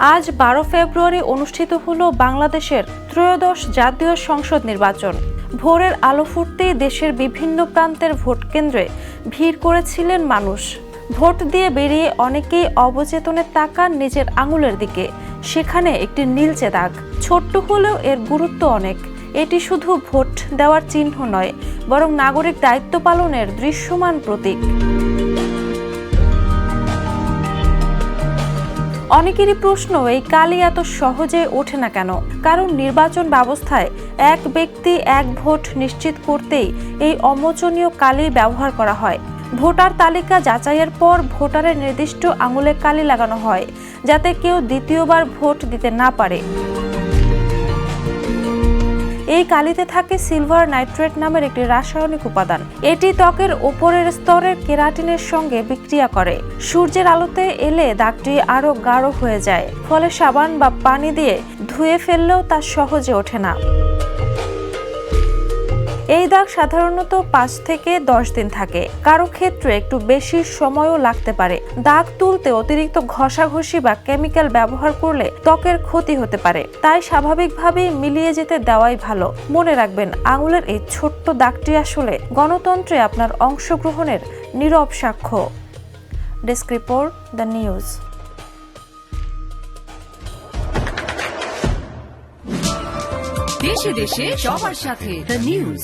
আজ 12 ফেব্রুয়ারি অনুষ্ঠিত হলো বাংলাদেশের ত্রয়োদশ জাতীয় সংসদ নির্বাচন। ভোরের আলো ফুটতেই দেশের বিভিন্ন প্রান্তের ভোট কেন্দ্রে ভিড় করেছিলেন মানুষ। ভোট দিয়ে বেরিয়ে অনেকেই অবচেতনে তাকান নিজের আঙুলের দিকে। সেখানে একটি নীলচে দাগ। ছোট্ট হলেও এর গুরুত্ব অনেক। এটি শুধু ভোট দেওয়ার চিহ্ন নয়, বরং নাগরিক দায়িত্ব পালনের দৃশ্যমান প্রতীক। অনেকেরই প্রশ্ন, এই কালি এত সহজে ওঠে না কেন? কারণ নির্বাচন ব্যবস্থায় এক ব্যক্তি এক ভোট নিশ্চিত করতেই এই অমোচনীয় কালি ব্যবহার করা হয়। ভোটার তালিকা যাচাইয়ের পর ভোটারের নির্দিষ্ট আঙুলে কালি লাগানো হয়, যাতে কেউ দ্বিতীয়বার ভোট দিতে না পারে। এই কালিতে থাকে সিলভার নাইট্রেট নামের একটি রাসায়নিক উপাদান। এটি ত্বকের উপরের স্তরের কেরাটিনের সঙ্গে বিক্রিয়া করে। সূর্যের আলোতে এলে দাগটি আরো গাঢ় হয়ে যায়, ফলে সাবান বা পানি দিয়ে ধুয়ে ফেললেও তা সহজে ওঠে না। এই দাগ সাধারণত 5 থেকে 10 দিন থাকে, কারো ক্ষেত্রে একটু বেশি সময়ও লাগতে পারে। দাগ তুলতে অতিরিক্ত ঘষাঘষি বা কেমিক্যাল ব্যবহার করলে ত্বকের ক্ষতি হতে পারে, তাই স্বাভাবিকভাবেই মিলিয়ে যেতে দেওয়াই ভালো। মনে রাখবেন, আঙুলের এই ছোট্ট দাগটি আসলে গণতন্ত্রে আপনার অংশগ্রহণের নীরব সাক্ষ্য। Desk report, the news. দেশে দেশে সবার সাথে দ্য নিউজ।